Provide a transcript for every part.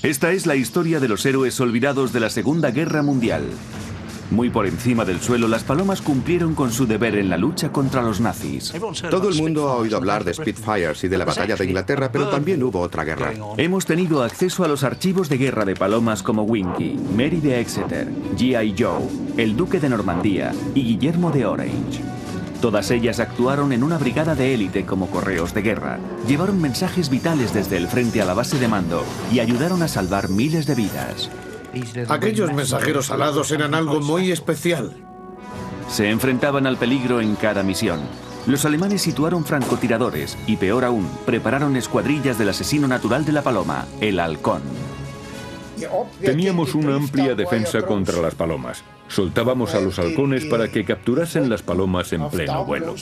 Esta es la historia de los héroes olvidados de la Segunda Guerra Mundial. Muy por encima del suelo, las palomas cumplieron con su deber en la lucha contra los nazis. Todo el mundo ha oído hablar de Spitfires y de la batalla de Inglaterra, pero también hubo otra guerra. Hemos tenido acceso a los archivos de guerra de palomas como Winky, Mary de Exeter, G.I. Joe, el Duque de Normandía y Guillermo de Orange. Todas ellas actuaron en una brigada de élite como correos de guerra, llevaron mensajes vitales desde el frente a la base de mando y ayudaron a salvar miles de vidas. Aquellos mensajeros alados eran algo muy especial. Se enfrentaban al peligro en cada misión. Los alemanes situaron francotiradores y, peor aún, prepararon escuadrillas del asesino natural de la paloma, el halcón. Teníamos una amplia defensa contra las palomas. Soltábamos a los halcones para que capturasen las palomas en pleno vuelo.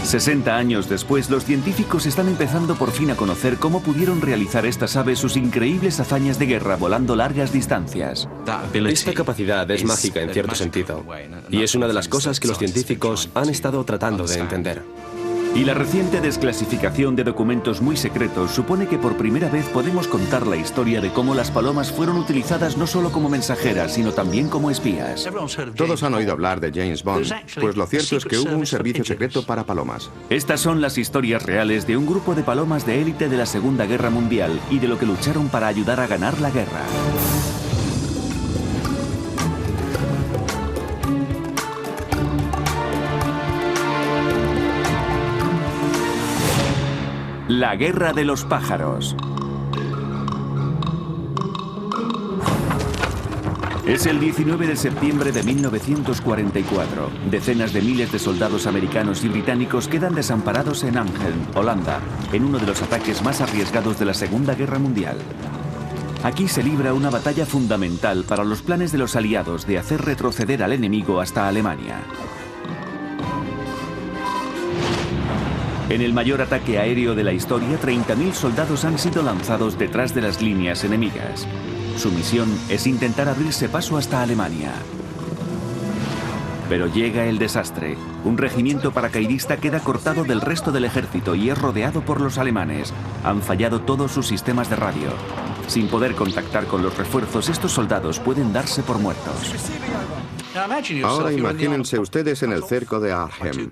60 años después, los científicos están empezando por fin a conocer cómo pudieron realizar estas aves sus increíbles hazañas de guerra volando largas distancias. Esta capacidad es mágica en cierto sentido, y es una de las cosas que los científicos han estado tratando de entender. Y la reciente desclasificación de documentos muy secretos supone que por primera vez podemos contar la historia de cómo las palomas fueron utilizadas no solo como mensajeras, sino también como espías. Todos han oído hablar de James Bond, pues lo cierto es que hubo un servicio secreto para palomas. Estas son las historias reales de un grupo de palomas de élite de la Segunda Guerra Mundial y de lo que lucharon para ayudar a ganar la guerra. La Guerra de los Pájaros. Es el 19 de septiembre de 1944. Decenas de miles de soldados americanos y británicos quedan desamparados en Arnhem, Holanda, en uno de los ataques más arriesgados de la Segunda Guerra Mundial. Aquí se libra una batalla fundamental para los planes de los aliados de hacer retroceder al enemigo hasta Alemania. En el mayor ataque aéreo de la historia, 30.000 soldados han sido lanzados detrás de las líneas enemigas. Su misión es intentar abrirse paso hasta Alemania. Pero llega el desastre. Un regimiento paracaidista queda cortado del resto del ejército y es rodeado por los alemanes. Han fallado todos sus sistemas de radio. Sin poder contactar con los refuerzos, estos soldados pueden darse por muertos. Ahora imagínense ustedes en el cerco de Arnhem.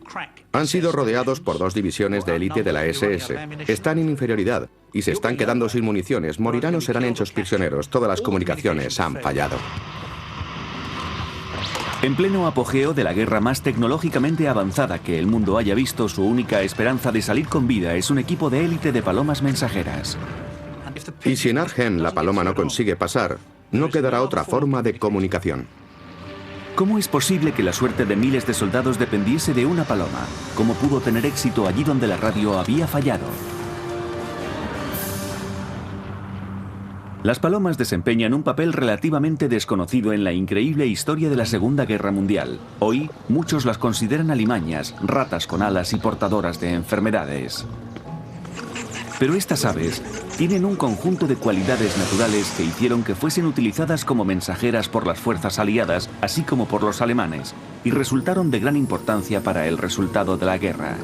Han sido rodeados por dos divisiones de élite de la SS. Están en inferioridad y se están quedando sin municiones. Morirán o serán hechos prisioneros. Todas las comunicaciones han fallado. En pleno apogeo de la guerra más tecnológicamente avanzada que el mundo haya visto, su única esperanza de salir con vida es un equipo de élite de palomas mensajeras. Y si en Arnhem la paloma no consigue pasar, no quedará otra forma de comunicación. ¿Cómo es posible que la suerte de miles de soldados dependiese de una paloma? ¿Cómo pudo tener éxito allí donde la radio había fallado? Las palomas desempeñan un papel relativamente desconocido en la increíble historia de la Segunda Guerra Mundial. Hoy, muchos las consideran alimañas, ratas con alas y portadoras de enfermedades. Pero estas aves tienen un conjunto de cualidades naturales que hicieron que fuesen utilizadas como mensajeras por las fuerzas aliadas, así como por los alemanes, y resultaron de gran importancia para el resultado de la guerra.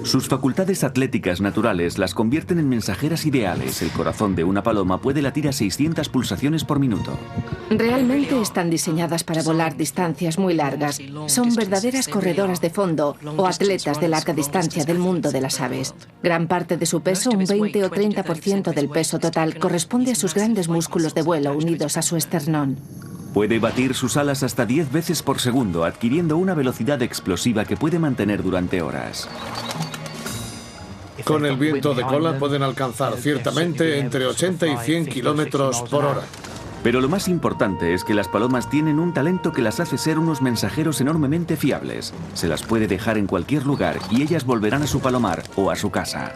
Sus facultades atléticas naturales las convierten en mensajeras ideales. El corazón de una paloma puede latir a 600 pulsaciones por minuto. Realmente están diseñadas para volar distancias muy largas. Son verdaderas corredoras de fondo o atletas de larga distancia del mundo de las aves. Gran parte de su peso, un 20 o 30% del peso total, corresponde a sus grandes músculos de vuelo unidos a su esternón. Puede batir sus alas hasta 10 veces por segundo, adquiriendo una velocidad explosiva que puede mantener durante horas. Con el viento de cola pueden alcanzar ciertamente entre 80 y 100 kilómetros por hora. Pero lo más importante es que las palomas tienen un talento que las hace ser unos mensajeros enormemente fiables. Se las puede dejar en cualquier lugar y ellas volverán a su palomar o a su casa.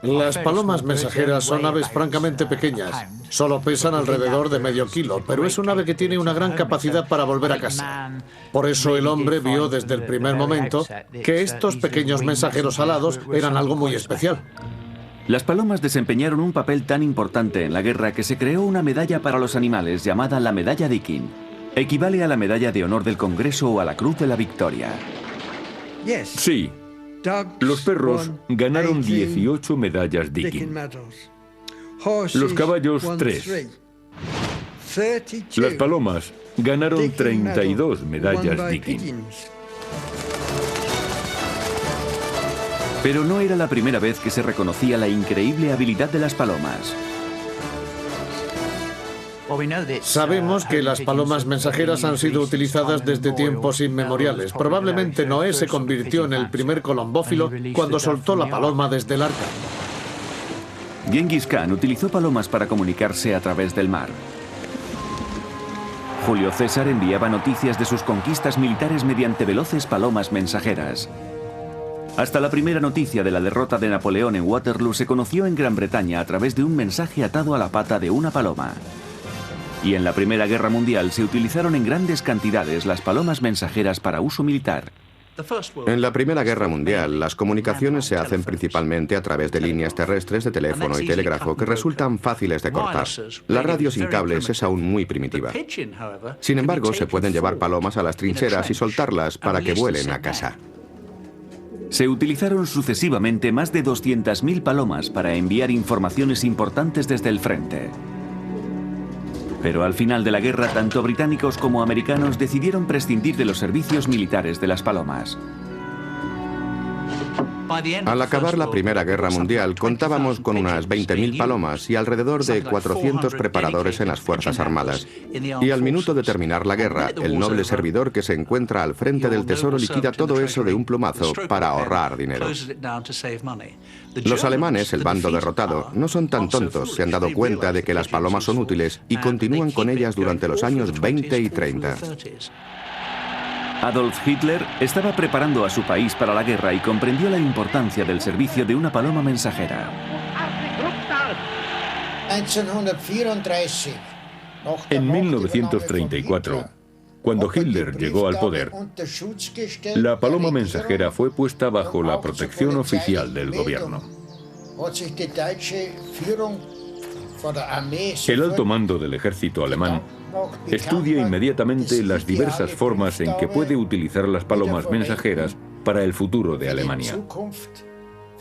Las palomas mensajeras son aves francamente pequeñas. Solo pesan alrededor de medio kilo, pero es un ave que tiene una gran capacidad para volver a casa. Por eso el hombre vio desde el primer momento que estos pequeños mensajeros alados eran algo muy especial. Las palomas desempeñaron un papel tan importante en la guerra que se creó una medalla para los animales llamada la Medalla Deakin. Equivale a la Medalla de Honor del Congreso o a la Cruz de la Victoria. Sí. Los perros ganaron 18 medallas Deakin. Los caballos 3. Las palomas ganaron 32 medallas Deakin. Pero no era la primera vez que se reconocía la increíble habilidad de las palomas. Sabemos que las palomas mensajeras han sido utilizadas desde tiempos inmemoriales. Probablemente Noé se convirtió en el primer colombófilo cuando soltó la paloma desde el arca. Genghis Khan utilizó palomas para comunicarse a través del mar. Julio César enviaba noticias de sus conquistas militares mediante veloces palomas mensajeras. Hasta la primera noticia de la derrota de Napoleón en Waterloo se conoció en Gran Bretaña a través de un mensaje atado a la pata de una paloma. Y en la Primera Guerra Mundial se utilizaron en grandes cantidades las palomas mensajeras para uso militar. En la Primera Guerra Mundial, las comunicaciones se hacen principalmente a través de líneas terrestres de teléfono y telégrafo que resultan fáciles de cortar. La radio sin cables es aún muy primitiva. Sin embargo, se pueden llevar palomas a las trincheras y soltarlas para que vuelen a casa. Se utilizaron sucesivamente más de 200.000 palomas para enviar informaciones importantes desde el frente. Pero al final de la guerra, tanto británicos como americanos decidieron prescindir de los servicios militares de las palomas. Al acabar la Primera Guerra Mundial, contábamos con unas 20.000 palomas y alrededor de 400 preparadores en las Fuerzas Armadas. Y al minuto de terminar la guerra, el noble servidor que se encuentra al frente del Tesoro liquida todo eso de un plumazo para ahorrar dinero. Los alemanes, el bando derrotado, no son tan tontos, se han dado cuenta de que las palomas son útiles y continúan con ellas durante los años 20 y 30. Adolf Hitler estaba preparando a su país para la guerra y comprendió la importancia del servicio de una paloma mensajera. En 1934, cuando Hitler llegó al poder, la paloma mensajera fue puesta bajo la protección oficial del gobierno. El alto mando del ejército alemán estudia inmediatamente las diversas formas en que puede utilizar las palomas mensajeras para el futuro de Alemania.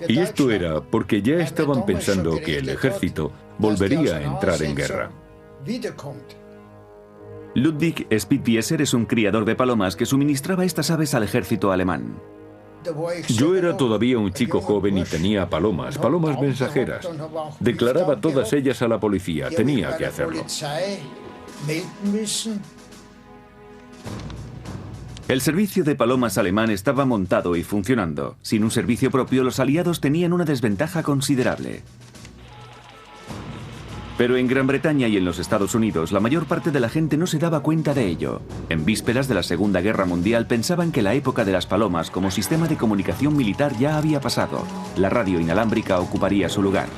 Y esto era porque ya estaban pensando que el ejército volvería a entrar en guerra. Ludwig Spittpieser es un criador de palomas que suministraba estas aves al ejército alemán. Yo era todavía un chico joven y tenía palomas mensajeras. Declaraba todas ellas a la policía, tenía que hacerlo. El servicio de palomas alemán estaba montado y funcionando. Sin un servicio propio, los aliados tenían una desventaja considerable. Pero en Gran Bretaña y en los Estados Unidos, la mayor parte de la gente no se daba cuenta de ello. En vísperas de la Segunda Guerra Mundial pensaban que la época de las palomas como sistema de comunicación militar ya había pasado. La radio inalámbrica ocuparía su lugar.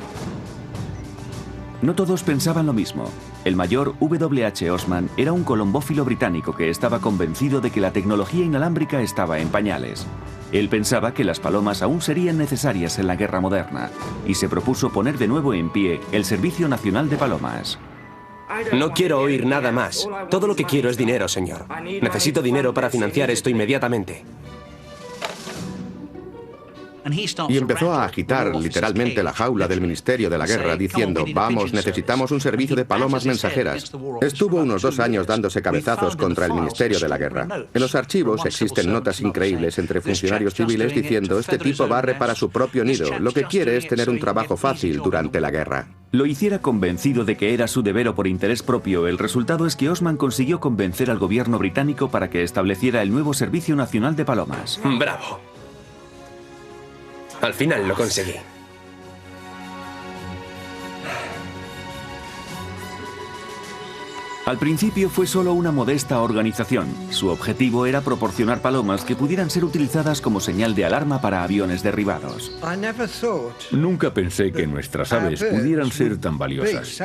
No todos pensaban lo mismo. El mayor W.H. Osman era un colombófilo británico que estaba convencido de que la tecnología inalámbrica estaba en pañales. Él pensaba que las palomas aún serían necesarias en la guerra moderna y se propuso poner de nuevo en pie el Servicio Nacional de Palomas. No quiero oír nada más. Todo lo que quiero es dinero, señor. Necesito dinero para financiar esto inmediatamente. Y empezó a agitar literalmente la jaula del Ministerio de la Guerra diciendo: vamos, necesitamos un servicio de palomas mensajeras. Estuvo unos 2 años dándose cabezazos contra el Ministerio de la Guerra. En los archivos existen notas increíbles entre funcionarios civiles diciendo: este tipo barre para su propio nido, lo que quiere es tener un trabajo fácil durante la guerra. Lo hiciera convencido de que era su deber o por interés propio, el resultado es que Osman consiguió convencer al gobierno británico para que estableciera el nuevo Servicio Nacional de Palomas. ¡Bravo! Al final lo conseguí. Al principio fue solo una modesta organización. Su objetivo era proporcionar palomas que pudieran ser utilizadas como señal de alarma para aviones derribados. Nunca pensé que nuestras aves pudieran ser tan valiosas.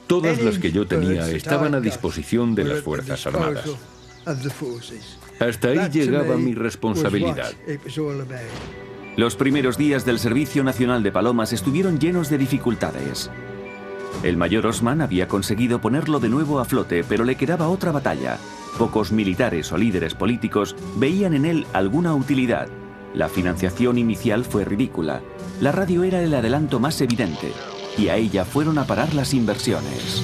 Todas las que yo tenía estaban a disposición de las Fuerzas Armadas. Hasta ahí llegaba mi responsabilidad. Los primeros días del Servicio Nacional de Palomas estuvieron llenos de dificultades. El mayor Osman había conseguido ponerlo de nuevo a flote, pero le quedaba otra batalla. Pocos militares o líderes políticos veían en él alguna utilidad. La financiación inicial fue ridícula. La radio era el adelanto más evidente, y a ella fueron a parar las inversiones.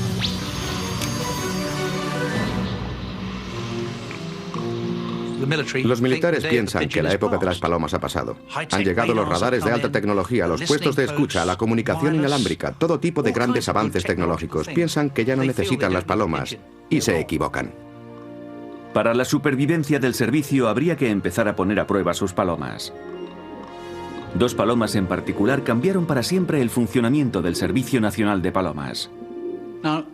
Los militares piensan que la época de las palomas ha pasado. Han llegado los radares de alta tecnología, los puestos de escucha, la comunicación inalámbrica, todo tipo de grandes avances tecnológicos. Piensan que ya no necesitan las palomas y se equivocan. Para la supervivencia del servicio habría que empezar a poner a prueba sus palomas. 2 palomas en particular cambiaron para siempre el funcionamiento del Servicio Nacional de Palomas.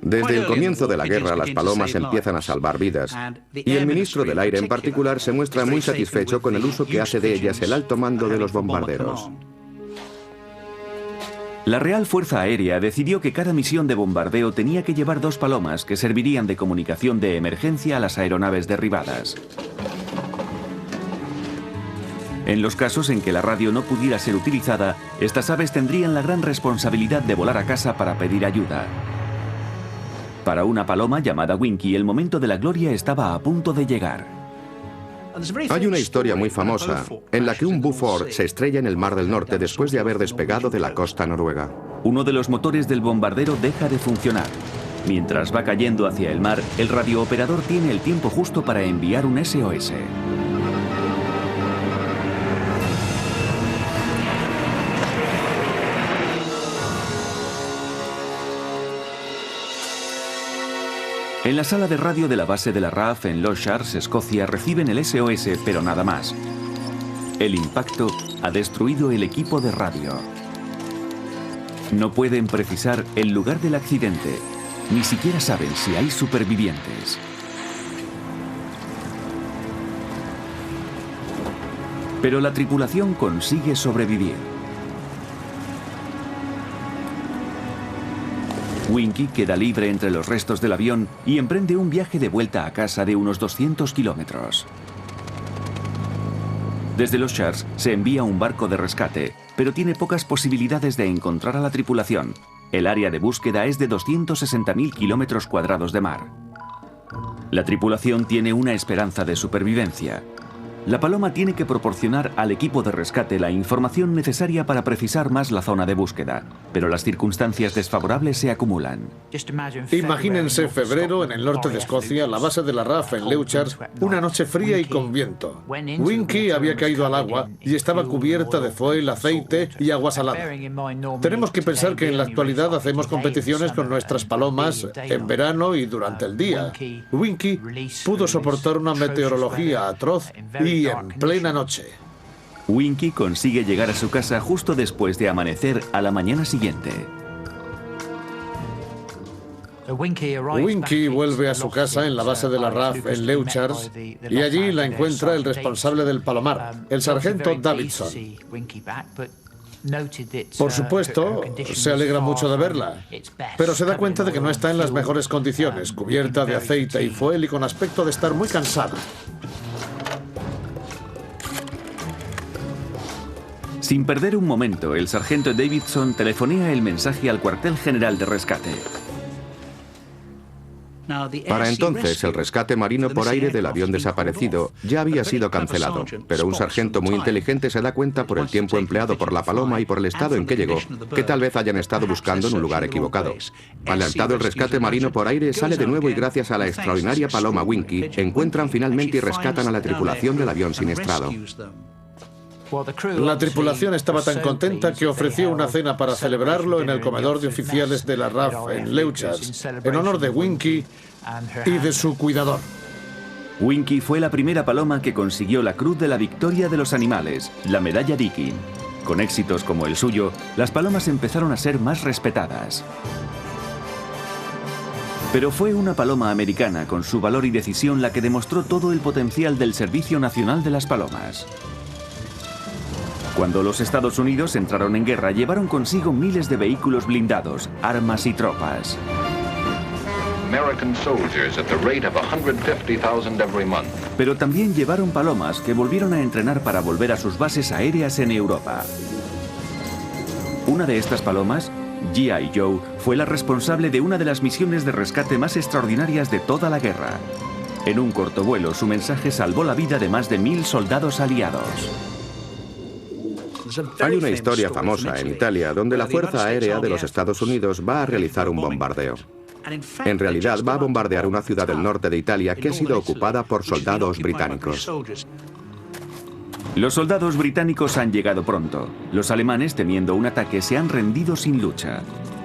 Desde el comienzo de la guerra, las palomas empiezan a salvar vidas, y el ministro del Aire en particular se muestra muy satisfecho con el uso que hace de ellas el alto mando de los bombarderos. La Real Fuerza Aérea decidió que cada misión de bombardeo tenía que llevar 2 palomas que servirían de comunicación de emergencia a las aeronaves derribadas. En los casos en que la radio no pudiera ser utilizada, estas aves tendrían la gran responsabilidad de volar a casa para pedir ayuda. Para una paloma llamada Winky, el momento de la gloria estaba a punto de llegar. Hay una historia muy famosa en la que un Buford se estrella en el Mar del Norte después de haber despegado de la costa noruega. Uno de los motores del bombardero deja de funcionar. Mientras va cayendo hacia el mar, el radiooperador tiene el tiempo justo para enviar un SOS. En la sala de radio de la base de la RAF en Low Sharks, Escocia, reciben el SOS, pero nada más. El impacto ha destruido el equipo de radio. No pueden precisar el lugar del accidente, ni siquiera saben si hay supervivientes. Pero la tripulación consigue sobrevivir. Winky queda libre entre los restos del avión y emprende un viaje de vuelta a casa de unos 200 kilómetros. Desde los Sharks se envía un barco de rescate, pero tiene pocas posibilidades de encontrar a la tripulación. El área de búsqueda es de 260.000 kilómetros cuadrados de mar. La tripulación tiene una esperanza de supervivencia. La paloma tiene que proporcionar al equipo de rescate la información necesaria para precisar más la zona de búsqueda, pero las circunstancias desfavorables se acumulan. Imagínense febrero en el norte de Escocia, la base de la RAF en Low Sharks, una noche fría y con viento. Winky había caído al agua y estaba cubierta de foil, aceite y agua salada. Tenemos que pensar que en la actualidad hacemos competiciones con nuestras palomas en verano y durante el día. Winky pudo soportar una meteorología atroz y en plena noche. Winky consigue llegar a su casa justo después de amanecer a la mañana siguiente. Winky vuelve a su casa en la base de la RAF en Low Sharks y allí la encuentra el responsable del palomar, el sargento Davidson. Por supuesto, se alegra mucho de verla, pero se da cuenta de que no está en las mejores condiciones, cubierta de aceite y fuel y con aspecto de estar muy cansada. Sin perder un momento, el sargento Davidson telefonea el mensaje al cuartel general de rescate. Para entonces, el rescate marino por aire del avión desaparecido ya había sido cancelado, pero un sargento muy inteligente se da cuenta por el tiempo empleado por la paloma y por el estado en que llegó, que tal vez hayan estado buscando en un lugar equivocado. Adelantado el rescate marino por aire, sale de nuevo y gracias a la extraordinaria paloma Winky, encuentran finalmente y rescatan a la tripulación del avión siniestrado. La tripulación estaba tan contenta que ofreció una cena para celebrarlo en el comedor de oficiales de la RAF en Low Sharks, en honor de Winky y de su cuidador. Winky fue la primera paloma que consiguió la Cruz de la Victoria de los Animales, la medalla Dickie. Con éxitos como el suyo, las palomas empezaron a ser más respetadas. Pero fue una paloma americana con su valor y decisión la que demostró todo el potencial del Servicio Nacional de las Palomas. Cuando los Estados Unidos entraron en guerra, llevaron consigo miles de vehículos blindados, armas y tropas. Pero también llevaron palomas que volvieron a entrenar para volver a sus bases aéreas en Europa. Una de estas palomas, G.I. Joe, fue la responsable de una de las misiones de rescate más extraordinarias de toda la guerra. En un corto vuelo, su mensaje salvó la vida de más de 1000 soldados aliados. Hay una historia famosa en Italia donde la Fuerza Aérea de los Estados Unidos va a realizar un bombardeo. En realidad va a bombardear una ciudad del norte de Italia que ha sido ocupada por soldados británicos. Los soldados británicos han llegado pronto. Los alemanes, temiendo un ataque, se han rendido sin lucha.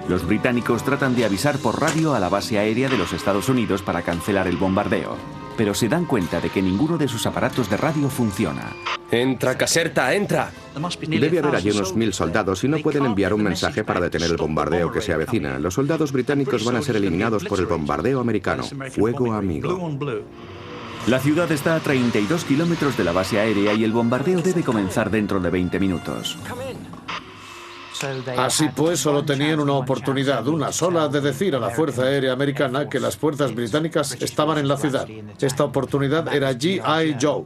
Los británicos tratan de avisar por radio a la base aérea de los Estados Unidos para cancelar el bombardeo, pero se dan cuenta de que ninguno de sus aparatos de radio funciona. ¡Entra, Caserta, entra! Debe haber allí unos 1000 soldados y no pueden enviar un mensaje para detener el bombardeo que se avecina. Los soldados británicos van a ser eliminados por el bombardeo americano. Fuego amigo. La ciudad está a 32 kilómetros de la base aérea y el bombardeo debe comenzar dentro de 20 minutos. Así pues, solo tenían una oportunidad, una sola, de decir a la Fuerza Aérea Americana que las fuerzas británicas estaban en la ciudad. Esta oportunidad era G.I. Joe.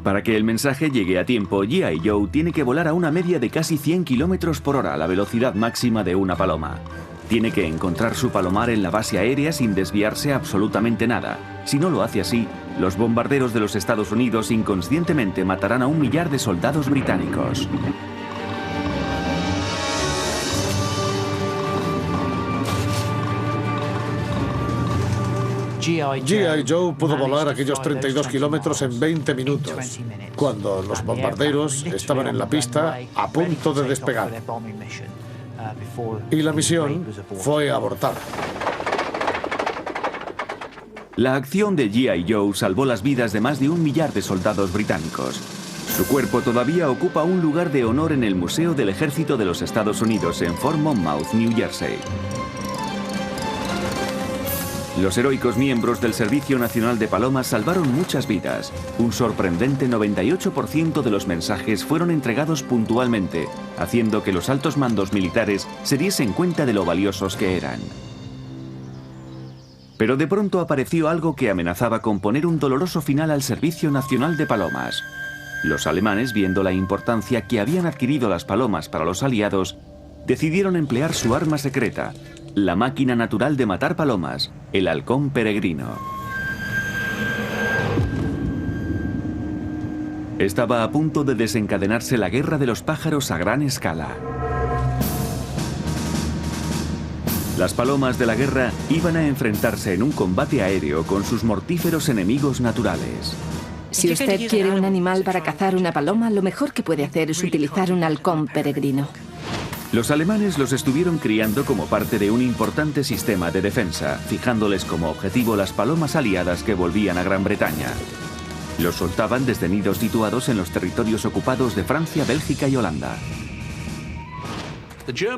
Para que el mensaje llegue a tiempo, G.I. Joe tiene que volar a una media de casi 100 kilómetros por hora, la velocidad máxima de una paloma. Tiene que encontrar su palomar en la base aérea sin desviarse absolutamente nada. Si no lo hace así, los bombarderos de los Estados Unidos inconscientemente matarán a 1 millar de soldados británicos. G.I. Joe pudo volar aquellos 32 kilómetros en 20 minutos, cuando los bombarderos estaban en la pista a punto de despegar. Y la misión fue abortada. La acción de G.I. Joe salvó las vidas de más de 1 millar de soldados británicos. Su cuerpo todavía ocupa un lugar de honor en el Museo del Ejército de los Estados Unidos en Fort Monmouth, New Jersey. Los heroicos miembros del Servicio Nacional de Palomas salvaron muchas vidas. Un sorprendente 98% de los mensajes fueron entregados puntualmente, haciendo que los altos mandos militares se diesen cuenta de lo valiosos que eran. Pero de pronto apareció algo que amenazaba con poner un doloroso final al Servicio Nacional de Palomas. Los alemanes, viendo la importancia que habían adquirido las palomas para los aliados, decidieron emplear su arma secreta, la máquina natural de matar palomas, el halcón peregrino. Estaba a punto de desencadenarse la guerra de los pájaros a gran escala. Las palomas de la guerra iban a enfrentarse en un combate aéreo con sus mortíferos enemigos naturales. Si usted quiere un animal para cazar una paloma, lo mejor que puede hacer es utilizar un halcón peregrino. Los alemanes los estuvieron criando como parte de un importante sistema de defensa, fijándoles como objetivo las palomas aliadas que volvían a Gran Bretaña. Los soltaban desde nidos situados en los territorios ocupados de Francia, Bélgica y Holanda.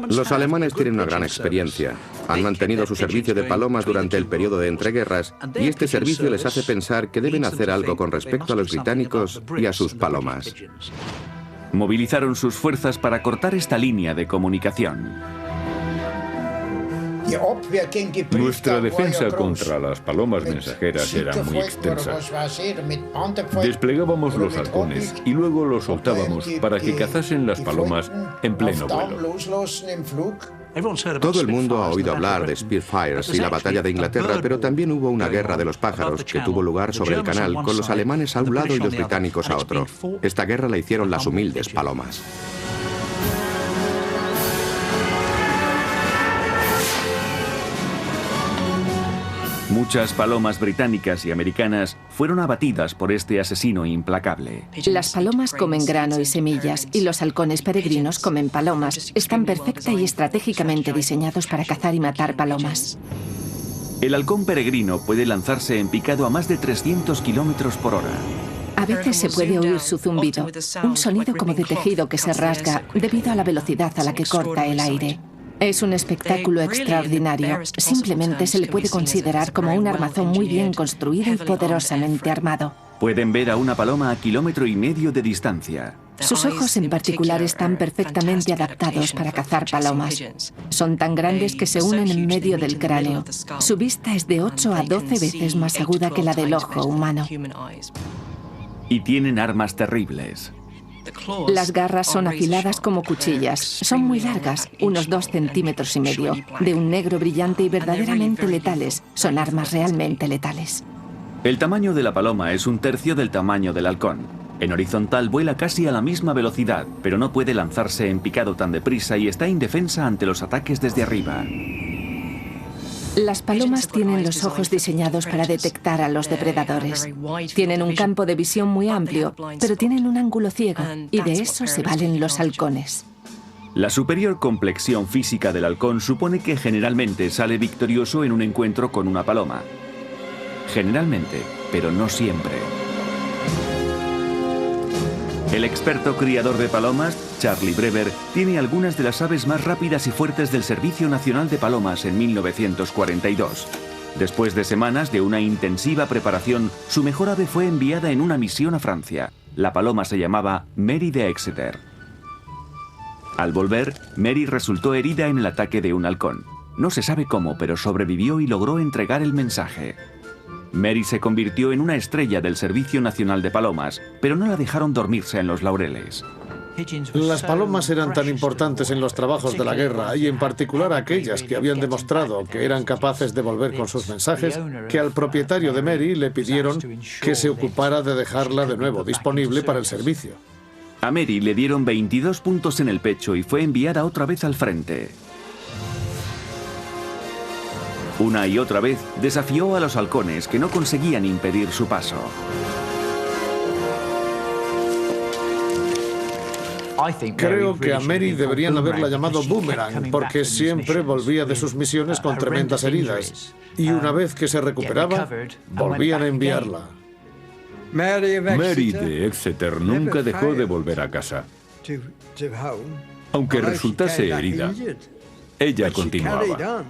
Los alemanes tienen una gran experiencia. Han mantenido su servicio de palomas durante el periodo de entreguerras y este servicio les hace pensar que deben hacer algo con respecto a los británicos y a sus palomas. Movilizaron sus fuerzas para cortar esta línea de comunicación. Nuestra defensa contra las palomas mensajeras era muy extensa. Desplegábamos los halcones y luego los soltábamos para que cazasen las palomas en pleno vuelo. Todo el mundo ha oído hablar de Spitfires y la batalla de Inglaterra, pero también hubo una guerra de los pájaros que tuvo lugar sobre el canal con los alemanes a un lado y los británicos a otro. Esta guerra la hicieron las humildes palomas. Muchas palomas británicas y americanas fueron abatidas por este asesino implacable. Las palomas comen grano y semillas y los halcones peregrinos comen palomas. Están perfecta y estratégicamente diseñados para cazar y matar palomas. El halcón peregrino puede lanzarse en picado a más de 300 kilómetros por hora. A veces se puede oír su zumbido, un sonido como de tejido que se rasga debido a la velocidad a la que corta el aire. Es un espectáculo extraordinario. Simplemente se le puede considerar como un armazón muy bien construido y poderosamente armado. Pueden ver a una paloma a 1,5 kilómetros de distancia. Sus ojos en particular están perfectamente adaptados para cazar palomas. Son tan grandes que se unen en medio del cráneo. Su vista es de 8 a 12 veces más aguda que la del ojo humano. Y tienen armas terribles. Las garras son afiladas como cuchillas. Son muy largas, unos 2,5 centímetros, de un negro brillante y verdaderamente letales. Son armas realmente letales. El tamaño de la paloma es 1/3 del tamaño del halcón. En horizontal vuela casi a la misma velocidad, pero no puede lanzarse en picado tan deprisa y está indefensa ante los ataques desde arriba. Las palomas tienen los ojos diseñados para detectar a los depredadores. Tienen un campo de visión muy amplio, pero tienen un ángulo ciego, y de eso se valen los halcones. La superior complexión física del halcón supone que generalmente sale victorioso en un encuentro con una paloma. Generalmente, pero no siempre. El experto criador de palomas, Charlie Brewer, tiene algunas de las aves más rápidas y fuertes del Servicio Nacional de Palomas en 1942. Después de semanas de una intensiva preparación, su mejor ave fue enviada en una misión a Francia. La paloma se llamaba Mary de Exeter. Al volver, Mary resultó herida en el ataque de un halcón. No se sabe cómo, pero sobrevivió y logró entregar el mensaje. Mary se convirtió en una estrella del Servicio Nacional de Palomas, pero no la dejaron dormirse en los laureles. Las palomas eran tan importantes en los trabajos de la guerra, y en particular aquellas que habían demostrado que eran capaces de volver con sus mensajes, que al propietario de Mary le pidieron que se ocupara de dejarla de nuevo disponible para el servicio. A Mary le dieron 22 puntos en el pecho y fue enviada otra vez al frente. Una y otra vez desafió a los halcones que no conseguían impedir su paso. Creo que a Mary deberían haberla llamado Boomerang, porque siempre volvía de sus misiones con tremendas heridas, y una vez que se recuperaba, volvían a enviarla. Mary de Exeter nunca dejó de volver a casa. Aunque resultase herida, ella continuaba.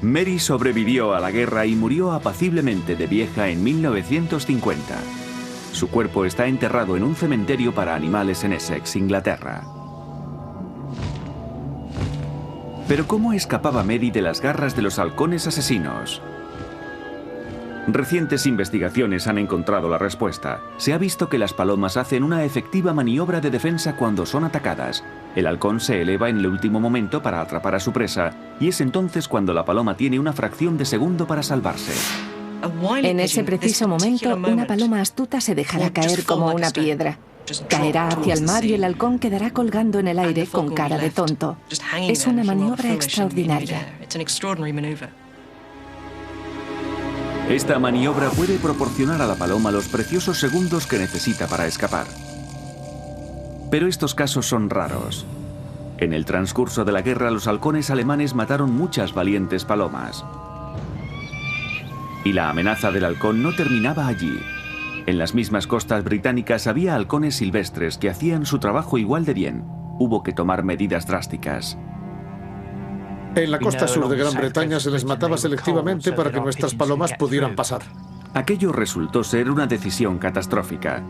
Mary sobrevivió a la guerra y murió apaciblemente de vieja en 1950. Su cuerpo está enterrado en un cementerio para animales en Essex, Inglaterra. Pero ¿cómo escapaba Mary de las garras de los halcones asesinos? Recientes investigaciones han encontrado la respuesta. Se ha visto que las palomas hacen una efectiva maniobra de defensa cuando son atacadas. El halcón se eleva en el último momento para atrapar a su presa, y es entonces cuando la paloma tiene una fracción de segundo para salvarse. En ese preciso momento, una paloma astuta se dejará caer como una piedra. Caerá hacia el mar y el halcón quedará colgando en el aire con cara de tonto. Es una maniobra extraordinaria. Esta maniobra puede proporcionar a la paloma los preciosos segundos que necesita para escapar. Pero estos casos son raros. En el transcurso de la guerra, los halcones alemanes mataron muchas valientes palomas. Y la amenaza del halcón no terminaba allí. En las mismas costas británicas había halcones silvestres que hacían su trabajo igual de bien. Hubo que tomar medidas drásticas. En la costa sur de Gran Bretaña se les mataba selectivamente para que nuestras palomas pudieran pasar. Aquello resultó ser una decisión catastrófica.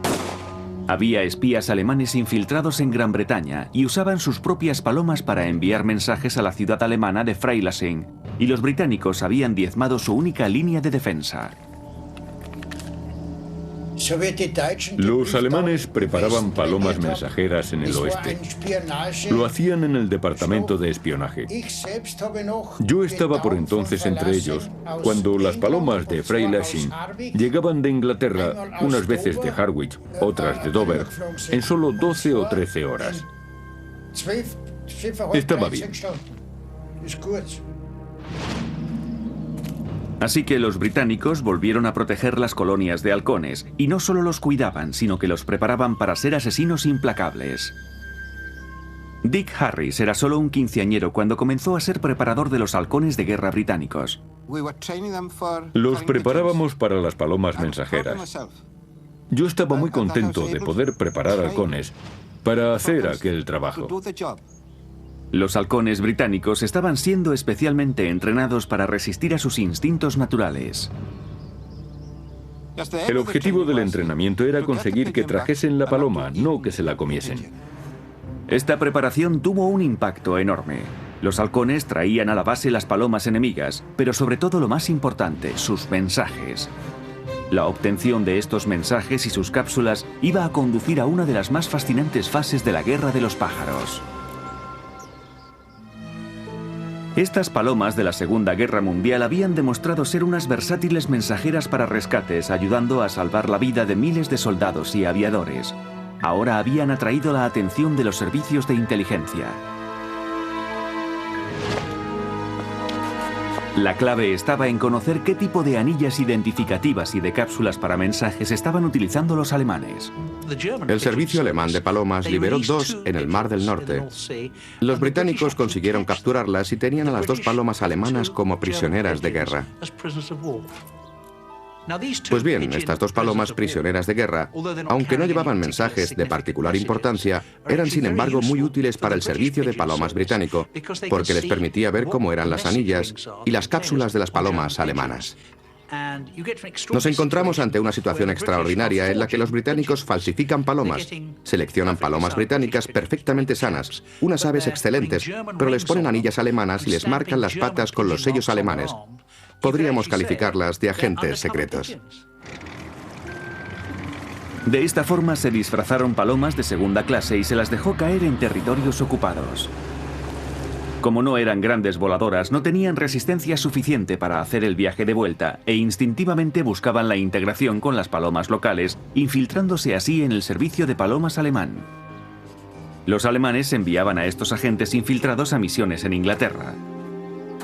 Había espías alemanes infiltrados en Gran Bretaña y usaban sus propias palomas para enviar mensajes a la ciudad alemana de Freilassing, y los británicos habían diezmado su única línea de defensa. Los alemanes preparaban palomas mensajeras en el oeste. Lo hacían en el departamento de espionaje. Yo estaba por entonces entre ellos, cuando las palomas de Freilassing llegaban de Inglaterra, unas veces de Harwich, otras de Dover, en solo 12 o 13 horas. Estaba bien. Así que los británicos volvieron a proteger las colonias de halcones, y no solo los cuidaban, sino que los preparaban para ser asesinos implacables. Dick Harris era solo un quinceañero cuando comenzó a ser preparador de los halcones de guerra británicos. Los preparábamos para las palomas mensajeras. Yo estaba muy contento de poder preparar halcones para hacer aquel trabajo. Los halcones británicos estaban siendo especialmente entrenados para resistir a sus instintos naturales. El objetivo del entrenamiento era conseguir que trajesen la paloma, no que se la comiesen. Esta preparación tuvo un impacto enorme. Los halcones traían a la base las palomas enemigas, pero sobre todo lo más importante, sus mensajes. La obtención de estos mensajes y sus cápsulas iba a conducir a una de las más fascinantes fases de la guerra de los pájaros. Estas palomas de la Segunda Guerra Mundial habían demostrado ser unas versátiles mensajeras para rescates, ayudando a salvar la vida de miles de soldados y aviadores. Ahora habían atraído la atención de los servicios de inteligencia. La clave estaba en conocer qué tipo de anillas identificativas y de cápsulas para mensajes estaban utilizando los alemanes. El servicio alemán de palomas liberó 2 en el Mar del Norte. Los británicos consiguieron capturarlas y tenían a las 2 palomas alemanas como prisioneras de guerra. Pues bien, estas 2 palomas prisioneras de guerra, aunque no llevaban mensajes de particular importancia, eran sin embargo muy útiles para el servicio de palomas británico, porque les permitía ver cómo eran las anillas y las cápsulas de las palomas alemanas. Nos encontramos ante una situación extraordinaria en la que los británicos falsifican palomas, seleccionan palomas británicas perfectamente sanas, unas aves excelentes, pero les ponen anillas alemanas y les marcan las patas con los sellos alemanes. Podríamos calificarlas de agentes secretos. De esta forma se disfrazaron palomas de segunda clase y se las dejó caer en territorios ocupados. Como no eran grandes voladoras, no tenían resistencia suficiente para hacer el viaje de vuelta e instintivamente buscaban la integración con las palomas locales, infiltrándose así en el servicio de palomas alemán. Los alemanes enviaban a estos agentes infiltrados a misiones en Inglaterra.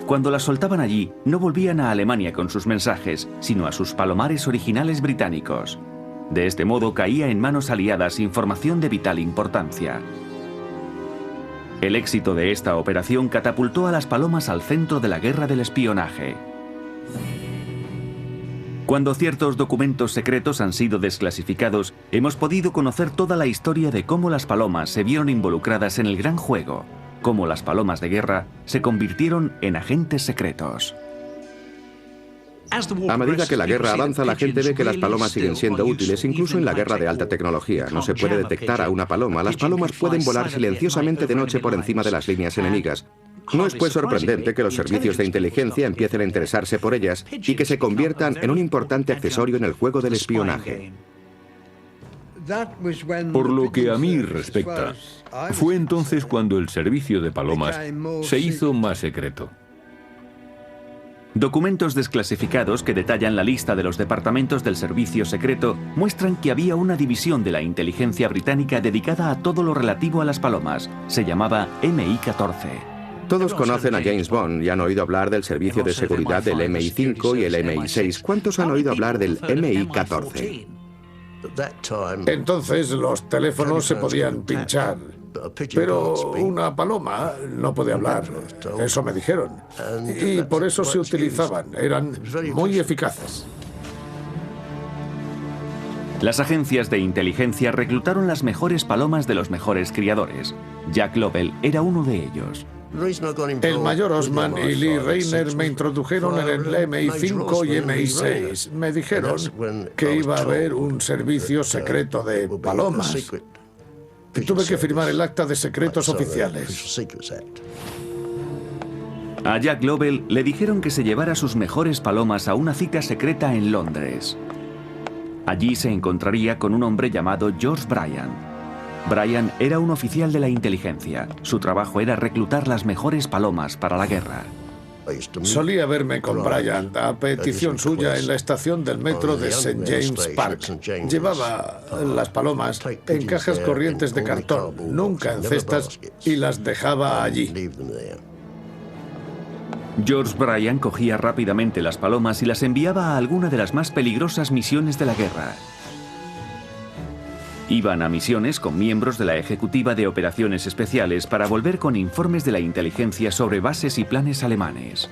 Cuando las soltaban allí, no volvían a Alemania con sus mensajes, sino a sus palomares originales británicos. De este modo caía en manos aliadas información de vital importancia. El éxito de esta operación catapultó a las palomas al centro de la guerra del espionaje. Cuando ciertos documentos secretos han sido desclasificados, hemos podido conocer toda la historia de cómo las palomas se vieron involucradas en el gran juego, cómo las palomas de guerra se convirtieron en agentes secretos. A medida que la guerra avanza, la gente ve que las palomas siguen siendo útiles, incluso en la guerra de alta tecnología. No se puede detectar a una paloma. Las palomas pueden volar silenciosamente de noche por encima de las líneas enemigas. No es pues sorprendente que los servicios de inteligencia empiecen a interesarse por ellas y que se conviertan en un importante accesorio en el juego del espionaje. Por lo que a mí respecta, fue entonces cuando el servicio de palomas se hizo más secreto. Documentos desclasificados que detallan la lista de los departamentos del servicio secreto muestran que había una división de la inteligencia británica dedicada a todo lo relativo a las palomas. Se llamaba MI-14. Todos conocen a James Bond y han oído hablar del servicio de seguridad del MI5 y el MI6. ¿Cuántos han oído hablar del MI-14? Entonces los teléfonos se podían pinchar, pero una paloma no puede hablar. Eso me dijeron. Y por eso se utilizaban. Eran muy eficaces. Las agencias de inteligencia reclutaron las mejores palomas de los mejores criadores. Jack Lovell era uno de ellos. El mayor Osman y Lee Rayner me introdujeron en el MI5 y MI6. Me dijeron que iba a haber un servicio secreto de palomas. Y tuve que firmar el acta de secretos oficiales. A Jack Lovell le dijeron que se llevara sus mejores palomas a una cita secreta en Londres. Allí se encontraría con un hombre llamado George Bryan. Bryan era un oficial de la inteligencia. Su trabajo era reclutar las mejores palomas para la guerra. Solía verme con Bryan, a petición suya, en la estación del metro de St. James Park. Llevaba las palomas en cajas corrientes de cartón, nunca en cestas, y las dejaba allí. George Bryan cogía rápidamente las palomas y las enviaba a alguna de las más peligrosas misiones de la guerra. Iban a misiones con miembros de la Ejecutiva de Operaciones Especiales para volver con informes de la inteligencia sobre bases y planes alemanes.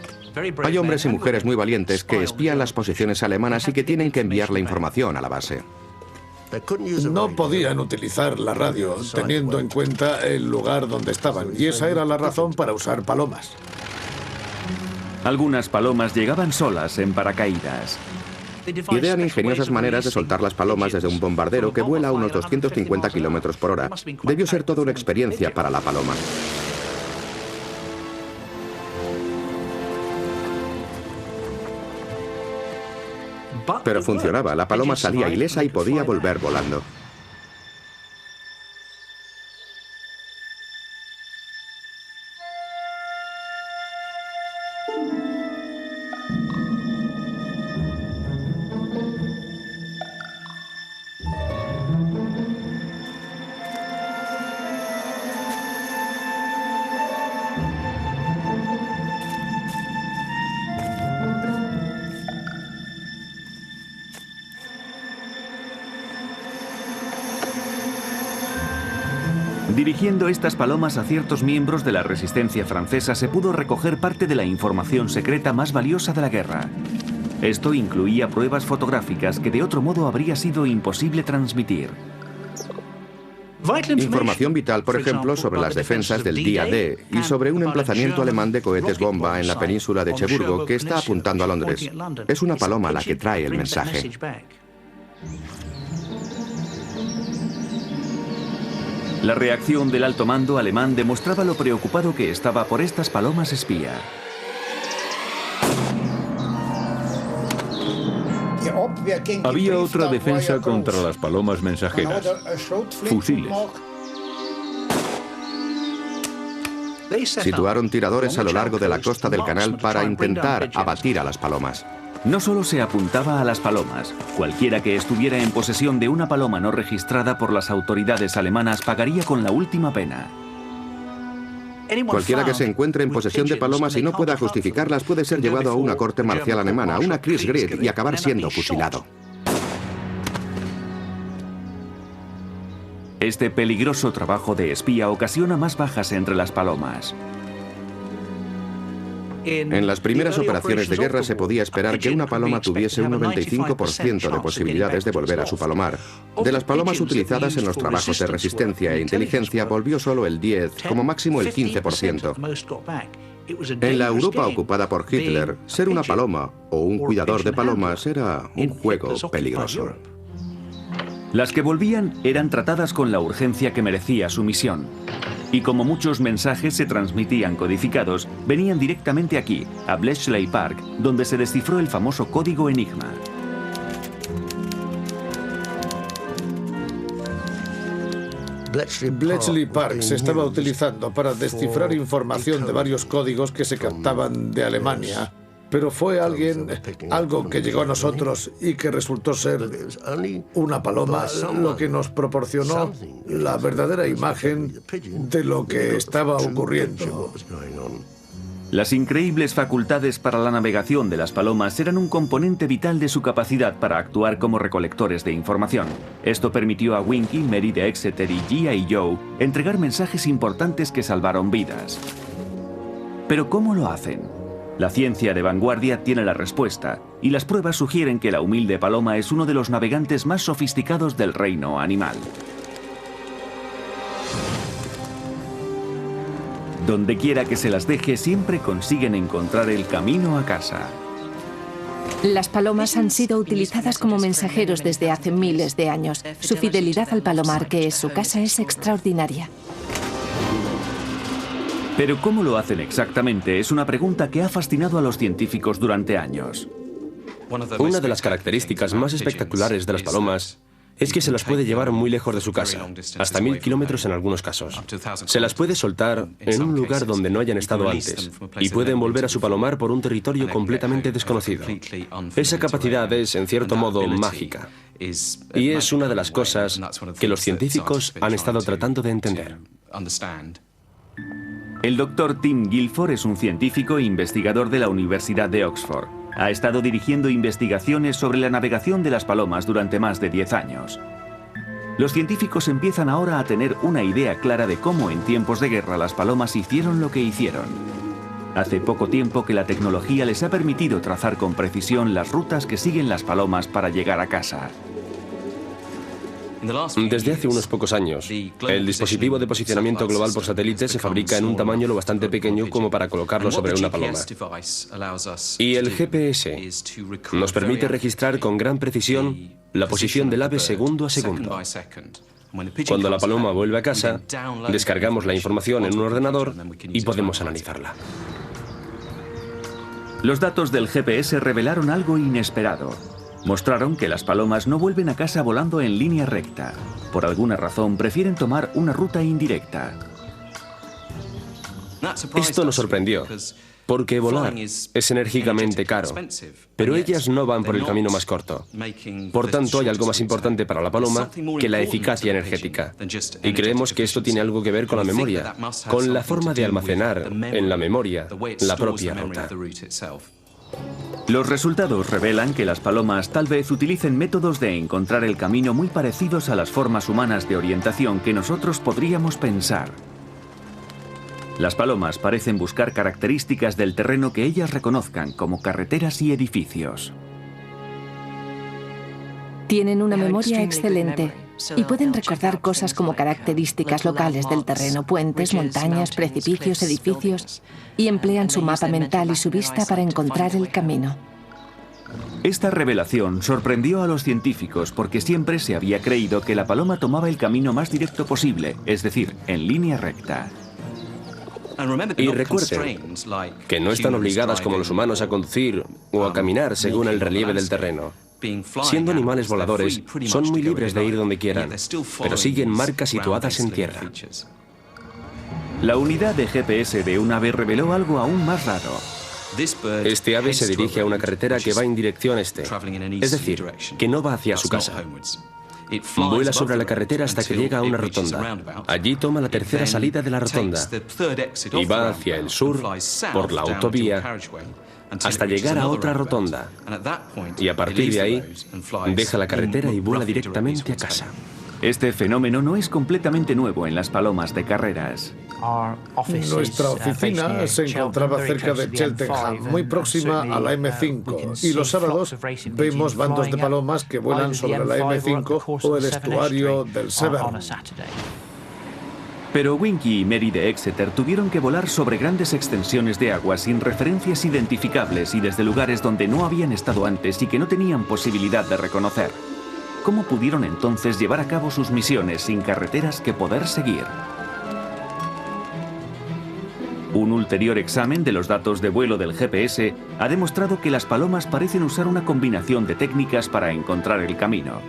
Hay hombres y mujeres muy valientes que espían las posiciones alemanas y que tienen que enviar la información a la base. No podían utilizar la radio teniendo en cuenta el lugar donde estaban, y esa era la razón para usar palomas. Algunas palomas llegaban solas en paracaídas. Idean ingeniosas maneras de soltar las palomas desde un bombardero que vuela a unos 250 kilómetros por hora. Debió ser toda una experiencia para la paloma. Pero funcionaba. La paloma salía ilesa y podía volver volando. Dirigiendo estas palomas a ciertos miembros de la resistencia francesa se pudo recoger parte de la información secreta más valiosa de la guerra. Esto incluía pruebas fotográficas que de otro modo habría sido imposible transmitir. Información vital, por ejemplo, sobre las defensas del día D y sobre un emplazamiento alemán de cohetes bomba en la península de Cherburgo que está apuntando a Londres. Es una paloma la que trae el mensaje. La reacción del alto mando alemán demostraba lo preocupado que estaba por estas palomas espía. Había otra defensa contra las palomas mensajeras: fusiles. Situaron tiradores a lo largo de la costa del canal para intentar abatir a las palomas. No solo se apuntaba a las palomas, cualquiera que estuviera en posesión de una paloma no registrada por las autoridades alemanas pagaría con la última pena. Cualquiera que se encuentre en posesión de palomas y no pueda justificarlas puede ser llevado a una corte marcial alemana, una Kriegsgericht, y acabar siendo fusilado. Este peligroso trabajo de espía ocasiona más bajas entre las palomas. En las primeras operaciones de guerra se podía esperar que una paloma tuviese un 95% de posibilidades de volver a su palomar. De las palomas utilizadas en los trabajos de resistencia e inteligencia volvió solo el 10, como máximo el 15%. En la Europa ocupada por Hitler, ser una paloma o un cuidador de palomas era un juego peligroso. Las que volvían eran tratadas con la urgencia que merecía su misión. Y como muchos mensajes se transmitían codificados, venían directamente aquí, a Bletchley Park, donde se descifró el famoso código Enigma. Bletchley Park se estaba utilizando para descifrar información de varios códigos que se captaban de Alemania. Pero fue algo que llegó a nosotros y que resultó ser una paloma, lo que nos proporcionó la verdadera imagen de lo que estaba ocurriendo. Las increíbles facultades para la navegación de las palomas eran un componente vital de su capacidad para actuar como recolectores de información. Esto permitió a Winky, Mary de Exeter y G.I. Joe entregar mensajes importantes que salvaron vidas. ¿Pero cómo lo hacen? La ciencia de vanguardia tiene la respuesta, y las pruebas sugieren que la humilde paloma es uno de los navegantes más sofisticados del reino animal. Donde quiera que se las deje, siempre consiguen encontrar el camino a casa. Las palomas han sido utilizadas como mensajeros desde hace miles de años. Su fidelidad al palomar, que es su casa, es extraordinaria. Pero ¿cómo lo hacen exactamente? Es una pregunta que ha fascinado a los científicos durante años. Una de las características más espectaculares de las palomas es que se las puede llevar muy lejos de su casa, hasta 1000 kilómetros en algunos casos. Se las puede soltar en un lugar donde no hayan estado antes y pueden volver a su palomar por un territorio completamente desconocido. Esa capacidad es, en cierto modo, mágica. Y es una de las cosas que los científicos han estado tratando de entender. El doctor Tim Guilford es un científico e investigador de la Universidad de Oxford. Ha estado dirigiendo investigaciones sobre la navegación de las palomas durante más de 10 años. Los científicos empiezan ahora a tener una idea clara de cómo en tiempos de guerra las palomas hicieron lo que hicieron. Hace poco tiempo que la tecnología les ha permitido trazar con precisión las rutas que siguen las palomas para llegar a casa. Desde hace unos pocos años, el dispositivo de posicionamiento global por satélite se fabrica en un tamaño lo bastante pequeño como para colocarlo sobre una paloma. Y el GPS nos permite registrar con gran precisión la posición del ave segundo a segundo. Cuando la paloma vuelve a casa, descargamos la información en un ordenador y podemos analizarla. Los datos del GPS revelaron algo inesperado. Mostraron que las palomas no vuelven a casa volando en línea recta. Por alguna razón prefieren tomar una ruta indirecta. Esto nos sorprendió, porque volar es enérgicamente caro, pero ellas no van por el camino más corto. Por tanto, hay algo más importante para la paloma que la eficacia energética. Y creemos que esto tiene algo que ver con la memoria, con la forma de almacenar en la memoria la propia ruta. Los resultados revelan que las palomas tal vez utilicen métodos de encontrar el camino muy parecidos a las formas humanas de orientación que nosotros podríamos pensar. Las palomas parecen buscar características del terreno que ellas reconozcan, como carreteras y edificios. Tienen una memoria excelente y pueden recordar cosas como características locales del terreno, puentes, montañas, precipicios, edificios, y emplean su mapa mental y su vista para encontrar el camino. Esta revelación sorprendió a los científicos porque siempre se había creído que la paloma tomaba el camino más directo posible, es decir, en línea recta. Y recuerden que no están obligadas como los humanos a conducir o a caminar según el relieve del terreno. Siendo animales voladores, son muy libres de ir donde quieran, pero siguen marcas situadas en tierra. La unidad de GPS de un ave reveló algo aún más raro. Este ave se dirige a una carretera que va en dirección este, es decir, que no va hacia su casa. Vuela sobre la carretera hasta que llega a una rotonda. Allí toma la tercera salida de la rotonda y va hacia el sur por la autovía hasta llegar a otra rotonda. Y a partir de ahí, deja la carretera y vuela directamente a casa. Este fenómeno no es completamente nuevo en las palomas de carreras. Nuestra oficina se encontraba cerca de Cheltenham, muy próxima a la M5, y los sábados vemos bandos de palomas que vuelan sobre la M5 o el estuario del Severn. Pero Winky y Mary de Exeter tuvieron que volar sobre grandes extensiones de agua sin referencias identificables y desde lugares donde no habían estado antes y que no tenían posibilidad de reconocer. ¿Cómo pudieron entonces llevar a cabo sus misiones sin carreteras que poder seguir? Un ulterior examen de los datos de vuelo del GPS ha demostrado que las palomas parecen usar una combinación de técnicas para encontrar el camino.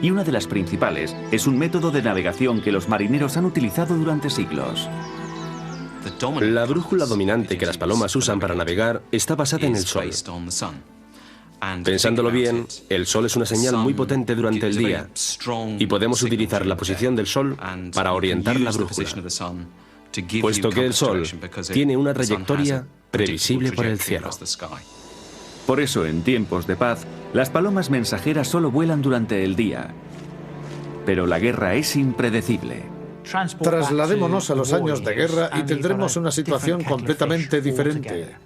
Y una de las principales es un método de navegación que los marineros han utilizado durante siglos. La brújula dominante que las palomas usan para navegar está basada en el sol. Pensándolo bien, el sol es una señal muy potente durante el día y podemos utilizar la posición del sol para orientar la brújula, puesto que el sol tiene una trayectoria previsible por el cielo. Por eso, en tiempos de paz, las palomas mensajeras solo vuelan durante el día. Pero la guerra es impredecible. Trasladémonos a los años de guerra y tendremos una situación completamente diferente.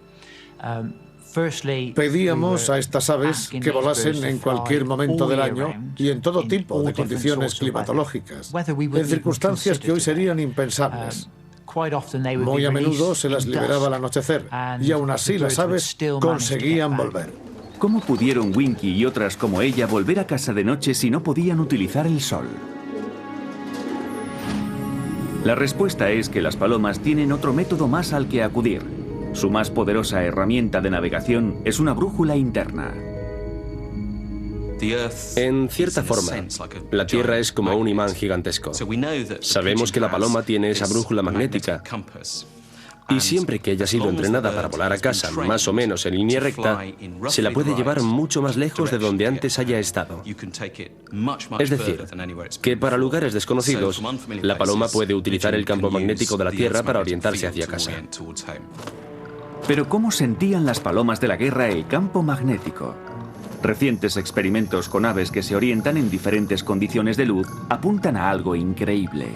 Pedíamos a estas aves que volasen en cualquier momento del año y en todo tipo de condiciones climatológicas, en circunstancias que hoy serían impensables. Muy a menudo se las liberaba al anochecer y aún así las aves conseguían volver. ¿Cómo pudieron Winky y otras como ella volver a casa de noche si no podían utilizar el sol? La respuesta es que las palomas tienen otro método más al que acudir. Su más poderosa herramienta de navegación es una brújula interna. En cierta forma, la Tierra es como un imán gigantesco. Sabemos que la paloma tiene esa brújula magnética y siempre que haya sido entrenada para volar a casa más o menos en línea recta, se la puede llevar mucho más lejos de donde antes haya estado. Es decir, que para lugares desconocidos, la paloma puede utilizar el campo magnético de la Tierra para orientarse hacia casa. Pero ¿cómo sentían las palomas de la guerra el campo magnético? Recientes experimentos con aves que se orientan en diferentes condiciones de luz apuntan a algo increíble.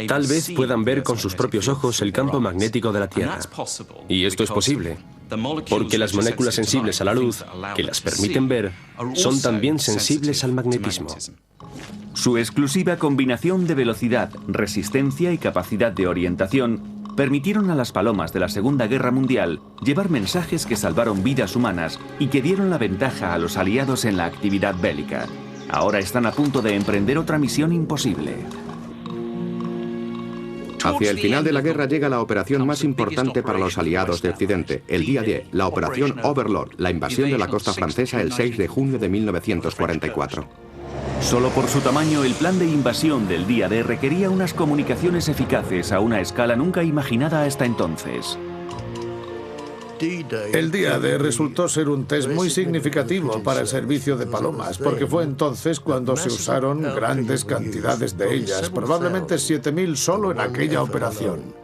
Tal vez puedan ver con sus propios ojos el campo magnético de la Tierra. Y esto es posible, porque las moléculas sensibles a la luz, que las permiten ver, son también sensibles al magnetismo. Su exclusiva combinación de velocidad, resistencia y capacidad de orientación permitieron a las palomas de la Segunda Guerra Mundial llevar mensajes que salvaron vidas humanas y que dieron la ventaja a los aliados en la actividad bélica. Ahora están a punto de emprender otra misión imposible. Hacia el final de la guerra llega la operación más importante para los aliados de Occidente, el Día D, la Operación Overlord, la invasión de la costa francesa el 6 de junio de 1944. Solo por su tamaño, el plan de invasión del Día D requería unas comunicaciones eficaces a una escala nunca imaginada hasta entonces. El Día D resultó ser un test muy significativo para el servicio de palomas, porque fue entonces cuando se usaron grandes cantidades de ellas, probablemente 7.000 solo en aquella operación.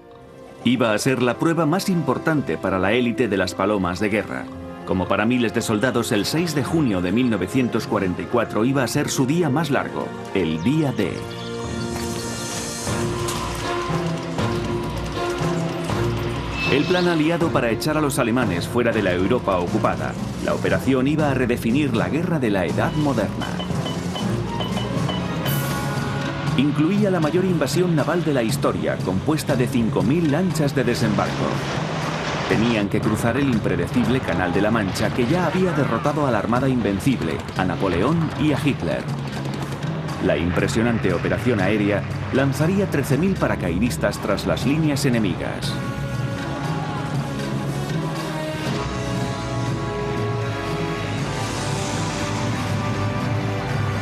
Iba a ser la prueba más importante para la élite de las palomas de guerra. Como para miles de soldados, el 6 de junio de 1944 iba a ser su día más largo, el Día D. El plan aliado para echar a los alemanes fuera de la Europa ocupada. La operación iba a redefinir la guerra de la Edad Moderna. Incluía la mayor invasión naval de la historia, compuesta de 5.000 lanchas de desembarco. Tenían que cruzar el impredecible Canal de la Mancha, que ya había derrotado a la Armada Invencible, a Napoleón y a Hitler. La impresionante operación aérea lanzaría 13.000 paracaidistas tras las líneas enemigas.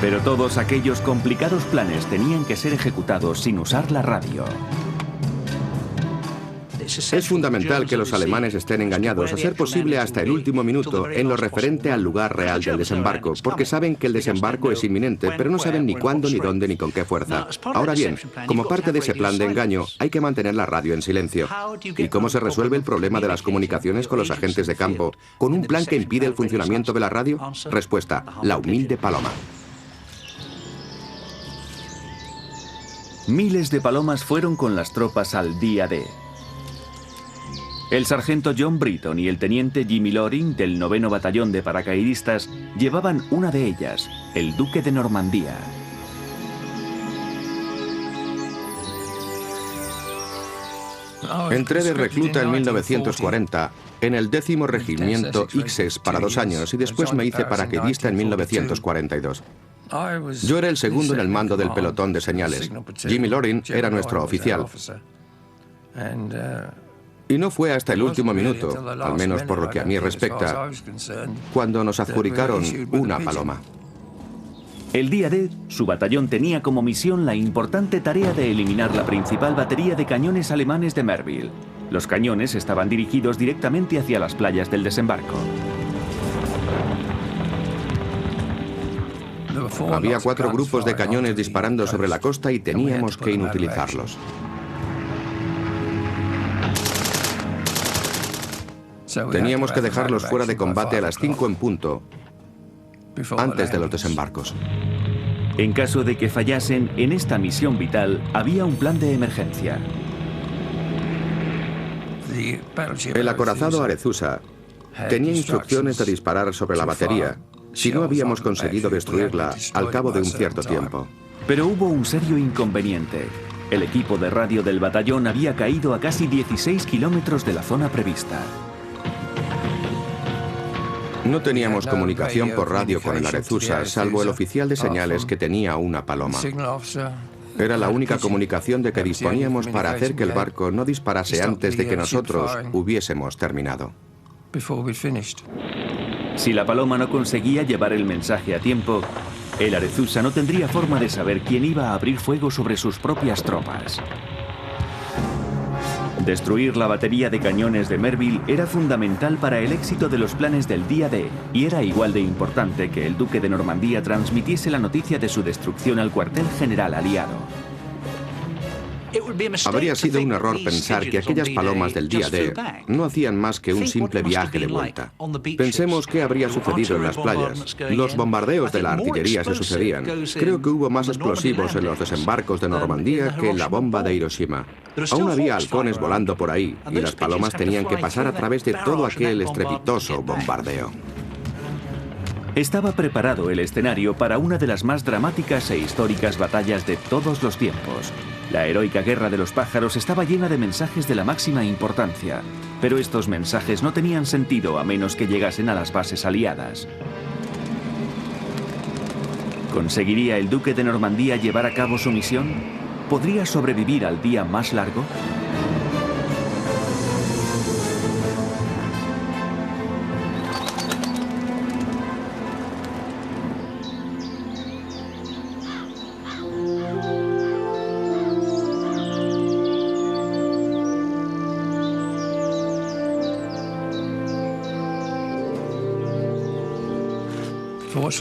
Pero todos aquellos complicados planes tenían que ser ejecutados sin usar la radio. Es fundamental que los alemanes estén engañados, a ser posible hasta el último minuto, en lo referente al lugar real del desembarco, porque saben que el desembarco es inminente, pero no saben ni cuándo, ni dónde, ni con qué fuerza. Ahora bien, como parte de ese plan de engaño, hay que mantener la radio en silencio. ¿Y cómo se resuelve el problema de las comunicaciones con los agentes de campo? ¿Con un plan que impide el funcionamiento de la radio? Respuesta: la humilde paloma. Miles de palomas fueron con las tropas al Día D. El sargento John Britton y el teniente Jimmy Loring del 9º Batallón de Paracaidistas llevaban una de ellas, el Duque de Normandía. Entré de recluta en 1940 en el 10º Regimiento Ixes para 2 años y después me hice paracaidista en 1942. Yo era el segundo en el mando del pelotón de señales. Jimmy Loring era nuestro oficial. Y no fue hasta el último minuto, al menos por lo que a mí respecta, cuando nos adjudicaron una paloma. El Día D, su batallón tenía como misión la importante tarea de eliminar la principal batería de cañones alemanes de Merville. Los cañones estaban dirigidos directamente hacia las playas del desembarco. Había 4 grupos de cañones disparando sobre la costa y teníamos que inutilizarlos. Teníamos que dejarlos fuera de combate a las 5 en punto, antes de los desembarcos. En caso de que fallasen en esta misión vital, había un plan de emergencia. El acorazado Arethusa tenía instrucciones de disparar sobre la batería si no habíamos conseguido destruirla al cabo de un cierto tiempo. Pero hubo un serio inconveniente. El equipo de radio del batallón había caído a casi 16 kilómetros de la zona prevista. No teníamos comunicación por radio con el Arethusa, salvo el oficial de señales que tenía una paloma. Era la única comunicación de que disponíamos para hacer que el barco no disparase antes de que nosotros hubiésemos terminado. Si la paloma no conseguía llevar el mensaje a tiempo, el Arethusa no tendría forma de saber quién iba a abrir fuego sobre sus propias tropas. Destruir la batería de cañones de Merville era fundamental para el éxito de los planes del Día D, y era igual de importante que el Duque de Normandía transmitiese la noticia de su destrucción al cuartel general aliado. Habría sido un error pensar que aquellas palomas del Día D no hacían más que un simple viaje de vuelta. Pensemos qué habría sucedido en las playas. Los bombardeos de la artillería se sucedían. Creo que hubo más explosivos en los desembarcos de Normandía que en la bomba de Hiroshima. Aún había halcones volando por ahí, y las palomas tenían que pasar a través de todo aquel estrepitoso bombardeo. Estaba preparado el escenario para una de las más dramáticas e históricas batallas de todos los tiempos. La heroica Guerra de los Pájaros estaba llena de mensajes de la máxima importancia, pero estos mensajes no tenían sentido a menos que llegasen a las bases aliadas. ¿Conseguiría el Duque de Normandía llevar a cabo su misión? ¿Podría sobrevivir al día más largo?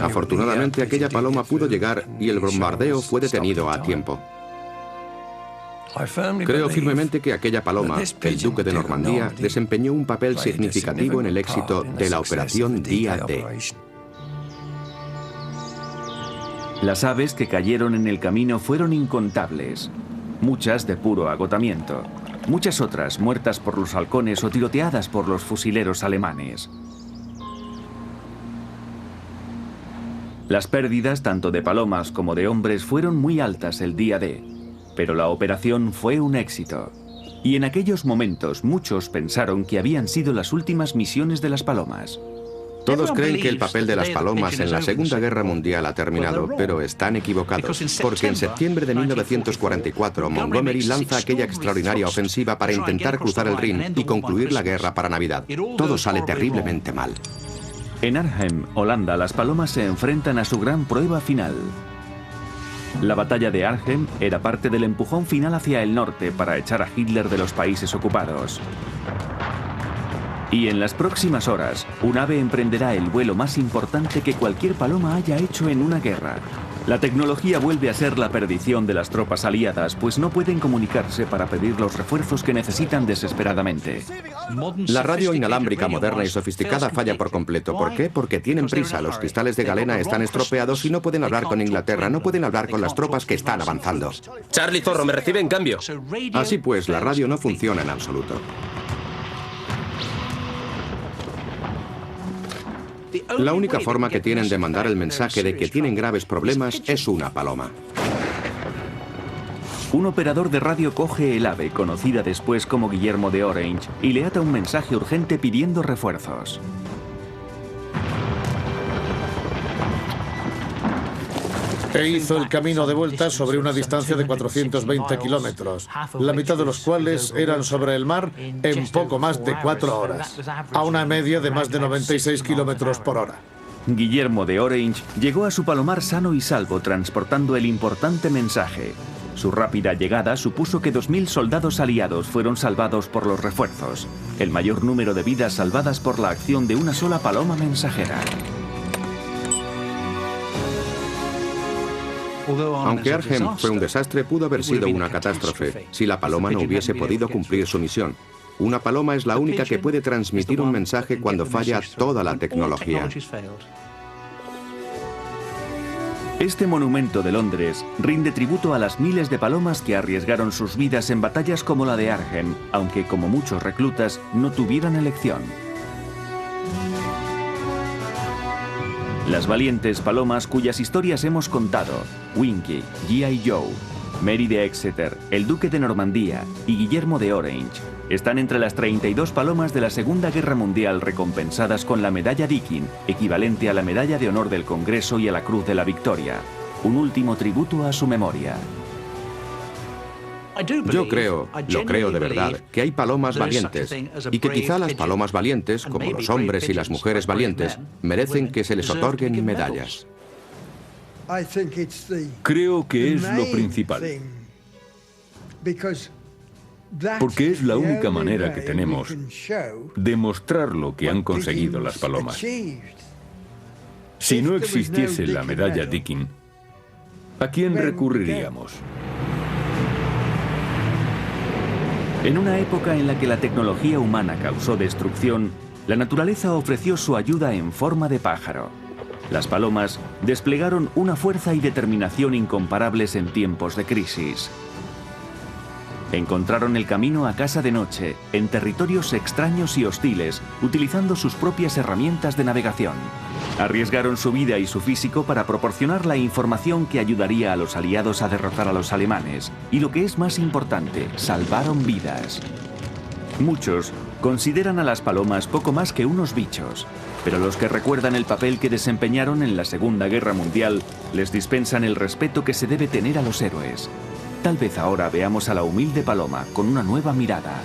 Afortunadamente, aquella paloma pudo llegar y el bombardeo fue detenido a tiempo. Creo firmemente que aquella paloma, el Duque de Normandía, desempeñó un papel significativo en el éxito de la Operación Día D. Las aves que cayeron en el camino fueron incontables, muchas de puro agotamiento, muchas otras muertas por los halcones o tiroteadas por los fusileros alemanes. Las pérdidas tanto de palomas como de hombres fueron muy altas el día D, pero la operación fue un éxito. Y en aquellos momentos muchos pensaron que habían sido las últimas misiones de las palomas. Todos creen que el papel de las palomas en la Segunda Guerra Mundial ha terminado, pero están equivocados, porque en septiembre de 1944 Montgomery lanza aquella extraordinaria ofensiva para intentar cruzar el Rin y concluir la guerra para Navidad. Todo sale terriblemente mal. En Arnhem, Holanda, las palomas se enfrentan a su gran prueba final. La batalla de Arnhem era parte del empujón final hacia el norte para echar a Hitler de los países ocupados. Y en las próximas horas, un ave emprenderá el vuelo más importante que cualquier paloma haya hecho en una guerra. La tecnología vuelve a ser la perdición de las tropas aliadas, pues no pueden comunicarse para pedir los refuerzos que necesitan desesperadamente. La radio inalámbrica moderna y sofisticada falla por completo. ¿Por qué? Porque tienen prisa. Los cristales de galena están estropeados y no pueden hablar con Inglaterra, no pueden hablar con las tropas que están avanzando. Charlie Zorro, me recibe en cambio. Así pues, la radio no funciona en absoluto. La única forma que tienen de mandar el mensaje de que tienen graves problemas es una paloma. Un operador de radio coge el ave, conocida después como Guillermo de Orange, y le ata un mensaje urgente pidiendo refuerzos. E hizo el camino de vuelta sobre una distancia de 420 kilómetros, la mitad de los cuales eran sobre el mar en poco más de 4 horas, a una media de más de 96 kilómetros por hora. Guillermo de Orange llegó a su palomar sano y salvo, transportando el importante mensaje. Su rápida llegada supuso que 2000 soldados aliados fueron salvados por los refuerzos, el mayor número de vidas salvadas por la acción de una sola paloma mensajera. Aunque Arnhem fue un desastre, pudo haber sido una catástrofe si la paloma no hubiese podido cumplir su misión. Una paloma es la única que puede transmitir un mensaje cuando falla toda la tecnología. Este monumento de Londres rinde tributo a las miles de palomas que arriesgaron sus vidas en batallas como la de Arnhem, aunque como muchos reclutas no tuvieran elección. Las valientes palomas cuyas historias hemos contado, Winky, G.I. Joe, Mary de Exeter, el Duque de Normandía y Guillermo de Orange, están entre las 32 palomas de la Segunda Guerra Mundial recompensadas con la Medalla Dickin, equivalente a la Medalla de Honor del Congreso y a la Cruz de la Victoria, un último tributo a su memoria. Yo creo, lo creo de verdad, que hay palomas valientes y que quizá las palomas valientes, como los hombres y las mujeres valientes, merecen que se les otorguen medallas. Creo que es lo principal, porque es la única manera que tenemos de mostrar lo que han conseguido las palomas. Si no existiese la medalla Dickin, ¿a quién recurriríamos? En una época en la que la tecnología humana causó destrucción, la naturaleza ofreció su ayuda en forma de pájaro. Las palomas desplegaron una fuerza y determinación incomparables en tiempos de crisis. Encontraron el camino a casa de noche, en territorios extraños y hostiles, utilizando sus propias herramientas de navegación. Arriesgaron su vida y su físico para proporcionar la información que ayudaría a los aliados a derrotar a los alemanes. Y lo que es más importante, salvaron vidas. Muchos consideran a las palomas poco más que unos bichos, pero los que recuerdan el papel que desempeñaron en la Segunda Guerra Mundial les dispensan el respeto que se debe tener a los héroes. Tal vez ahora veamos a la humilde paloma con una nueva mirada.